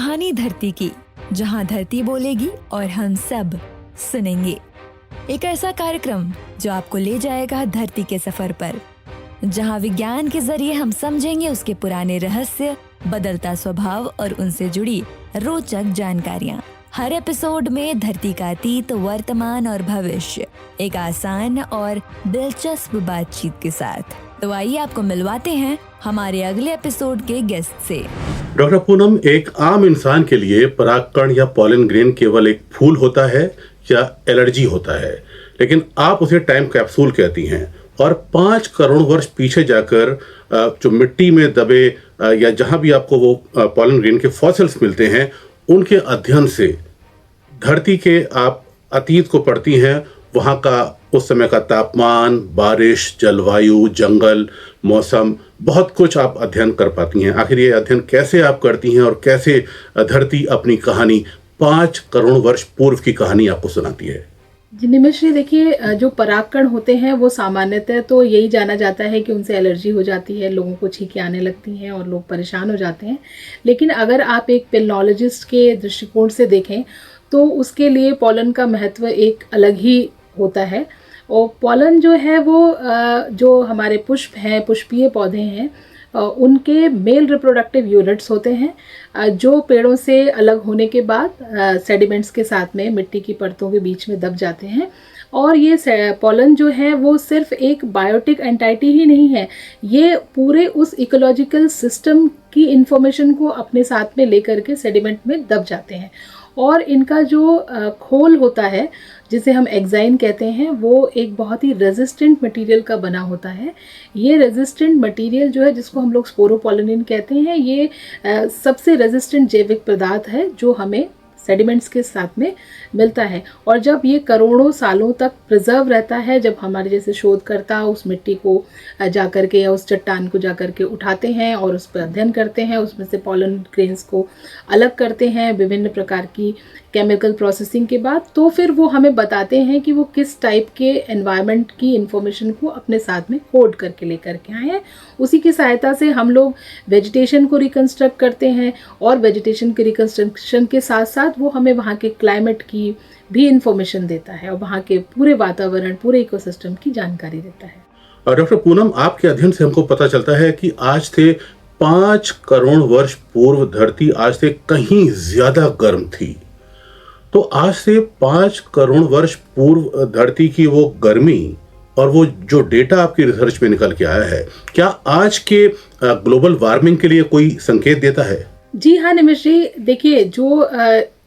कहानी धरती की, जहां धरती बोलेगी और हम सब सुनेंगे। एक ऐसा कार्यक्रम जो आपको ले जाएगा धरती के सफर पर, जहां विज्ञान के जरिए हम समझेंगे उसके पुराने रहस्य, बदलता स्वभाव और उनसे जुड़ी रोचक जानकारियां। हर एपिसोड में धरती का अतीत, वर्तमान और भविष्य एक आसान और दिलचस्प बातचीत के साथ। तो आइए आपको मिलवाते हैं हमारे अगले एपिसोड के गेस्ट से। डॉक्टर पूनम, एक आम इंसान के लिए परागकण या पॉलन ग्रेन केवल एक फूल होता है या एलर्जी होता है, लेकिन आप उसे टाइम कैप्सूल कहती हैं और 5 करोड़ वर्ष पीछे जाकर जो मिट्टी में दबे या जहां भी आपको वो पॉलन ग्रेन के फॉसिल्स मिलते हैं, उनके अध्ययन से धरती के आप अतीत को पढ़ती हैं। वहाँ का उस समय का तापमान, बारिश, जलवायु, जंगल, मौसम, बहुत कुछ आप अध्ययन कर पाती हैं। आखिर ये अध्ययन कैसे आप करती हैं और कैसे धरती अपनी कहानी 5 करोड़ वर्ष पूर्व की कहानी आपको सुनाती है? जी निमिश्री, देखिए, जो परागकण होते हैं वो सामान्यतः तो यही जाना जाता है कि उनसे एलर्जी हो जाती है, लोगों को छींकें आने लगती हैं और लोग परेशान हो जाते हैं। लेकिन अगर आप एक पेलनोलॉजिस्ट के दृष्टिकोण से देखें तो उसके लिए पॉलन का महत्व एक अलग ही होता है। और पॉलन जो है वो जो हमारे पुष्प हैं, पुष्पीय पौधे हैं, उनके मेल रिप्रोडक्टिव यूनिट्स होते हैं जो पेड़ों से अलग होने के बाद सेडिमेंट्स के साथ में मिट्टी की परतों के बीच में दब जाते हैं। और ये पॉलन जो है वो सिर्फ एक बायोटिक एंटाइटी ही नहीं है, ये पूरे उस इकोलॉजिकल सिस्टम की इंफॉर्मेशन को अपने साथ में लेकर के सेडिमेंट में दब जाते हैं। और इनका जो खोल होता है, जिसे हम एक्साइन कहते हैं, वो एक बहुत ही रेजिस्टेंट मटेरियल का बना होता है। ये रेजिस्टेंट मटेरियल जो है, जिसको हम लोग स्पोरोपोलिनिन कहते हैं, ये सबसे रेजिस्टेंट जैविक पदार्थ है जो हमें सेडिमेंट्स के साथ में मिलता है। और जब ये करोड़ों सालों तक प्रिजर्व रहता है, जब हमारे जैसे शोधकर्ता उस मिट्टी को जा कर के या उस चट्टान को जा कर के उठाते हैं और उस पर अध्ययन करते हैं, उसमें से पॉलन ग्रेन्स को अलग करते हैं विभिन्न प्रकार की केमिकल प्रोसेसिंग के बाद, तो फिर वो हमें बताते हैं कि वो किस टाइप के एनवायरनमेंट की इंफॉर्मेशन को अपने साथ में कोड करके लेकर के आए हैं। उसी की सहायता से हम लोग वेजिटेशन को रिकंस्ट्रक्ट करते हैं और वेजिटेशन के रिकंस्ट्रक्शन के साथ साथ वो हमें वहाँ के क्लाइमेट की भी इंफॉर्मेशन देता है और वहाँ के पूरे वातावरण, पूरे इकोसिस्टम की जानकारी देता है। डॉक्टर पूनम, आपके अध्ययन से हमको पता चलता है कि आज से 5 करोड़ वर्ष पूर्व धरती आज से कहीं ज्यादा गर्म थी। तो आज से 5 करोड़ वर्ष पूर्व धरती की वो गर्मी और वो जो डेटा आपकी रिसर्च में निकल के आया है, क्या आज के ग्लोबल वार्मिंग के लिए कोई संकेत देता है? जी हाँ निमिश्री, देखिए, जो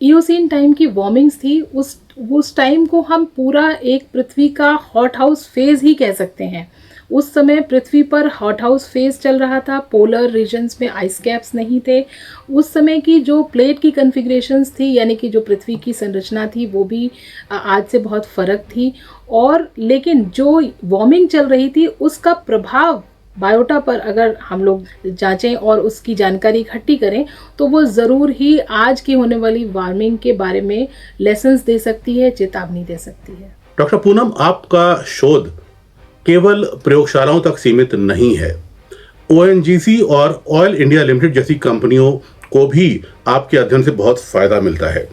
इयोसीन टाइम की वार्मिंग्स थी, उस टाइम को हम पूरा एक पृथ्वी का हॉट हाउस फेज ही कह सकते हैं। उस समय पृथ्वी पर हॉट हाउस फेज चल रहा था, पोलर रीजन्स में आइस कैप्स नहीं थे। उस समय की जो प्लेट की कन्फिग्रेशंस थी, यानी कि जो पृथ्वी की संरचना थी, वो भी आज से बहुत फ़र्क थी। और लेकिन जो वार्मिंग चल रही थी, उसका प्रभाव बायोटा पर अगर हम लोग जांचें और उसकी जानकारी इकट्ठी करें तो वो ज़रूर ही आज की होने वाली वार्मिंग के बारे में लेसन्स दे सकती है, चेतावनी दे सकती है। डॉक्टर पूनम, आपका शोध केवल प्रयोगशालाओं तक सीमित नहीं है। ONGC और ऑयल इंडिया लिमिटेड जैसी कंपनियों को भी आपके अध्ययन से बहुत फायदा मिलता है।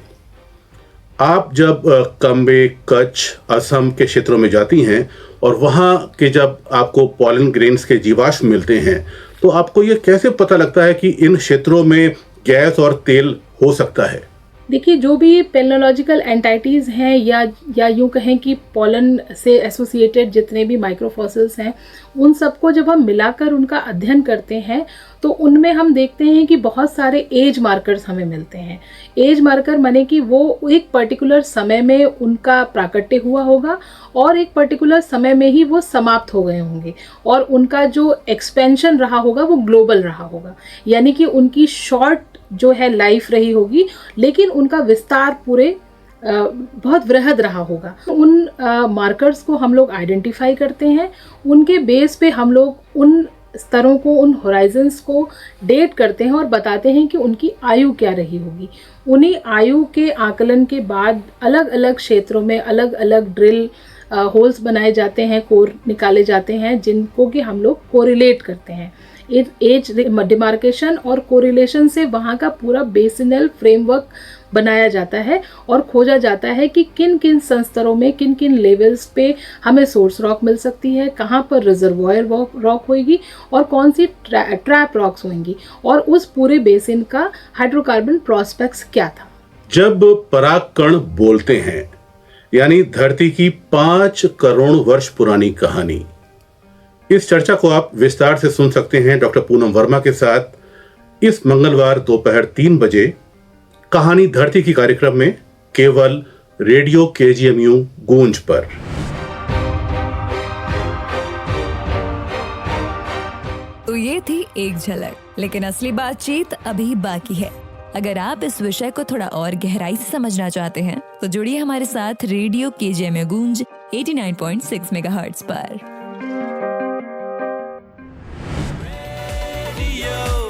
आप जब कम्बे, कच्छ, असम के क्षेत्रों में जाती हैं और वहाँ के जब आपको पॉलन ग्रेन्स के जीवाश्म मिलते हैं, तो आपको ये कैसे पता लगता है कि इन क्षेत्रों में गैस और तेल हो सकता है? देखिए, जो भी पेलनोलॉजिकल एंटाइटीज़ हैं या यूँ कहें कि पॉलन से एसोसिएटेड जितने भी माइक्रोफॉसिल्स हैं, उन सबको जब हम मिलाकर उनका अध्ययन करते हैं तो उनमें हम देखते हैं कि बहुत सारे एज मार्कर्स हमें मिलते हैं। एज मार्कर माने कि वो एक पर्टिकुलर समय में उनका प्राकट्य हुआ होगा और एक पर्टिकुलर समय में ही वो समाप्त हो गए होंगे और उनका जो एक्सपेंशन रहा होगा वो ग्लोबल रहा होगा, यानी कि उनकी शॉर्ट जो है लाइफ रही होगी, लेकिन उनका विस्तार पूरे बहुत वृहद रहा होगा। उन मार्कर्स को हम लोग आइडेंटिफाई करते हैं, उनके बेस पे हम लोग उन स्तरों को, उन होराइजन्स को डेट करते हैं और बताते हैं कि उनकी आयु क्या रही होगी। उन्हीं आयु के आकलन के बाद अलग अलग क्षेत्रों में अलग अलग ड्रिल होल्स बनाए जाते हैं, कोर निकाले जाते हैं, जिनको कि हम लोग कोरिलेट करते हैं। एज डिमार्केशन और कोरिलेशन से वहाँ का पूरा बेसिनल फ्रेमवर्क बनाया जाता है और खोजा जाता है कि किन किन संस्तरों में किन किन लेवल्स पे हमें सोर्स रॉक मिल सकती है, कहाँ पर रिजर्वॉयर रॉक होगी और कौन सी ट्रैप रॉक्स होंगी, और उस पूरे बेसिन का हाइड्रोकार्बन प्रॉस्पेक्ट्स क्या था। जब पराग कण बोलते हैं यानी धरती की 5 करोड़ वर्ष पुरानी कहानी, इस चर्चा को आप विस्तार से सुन सकते हैं डॉक्टर पूनम वर्मा के साथ इस मंगलवार दोपहर 3 बजे कहानी धरती की कार्यक्रम में, केवल रेडियो KGMU गूंज पर। तो ये थी एक झलक, लेकिन असली बातचीत अभी बाकी है। अगर आप इस विषय को थोड़ा और गहराई से समझना चाहते हैं तो जुड़िए हमारे साथ रेडियो KGMU गूंज 89.6 मेगाहर्ट्ज पर। Radio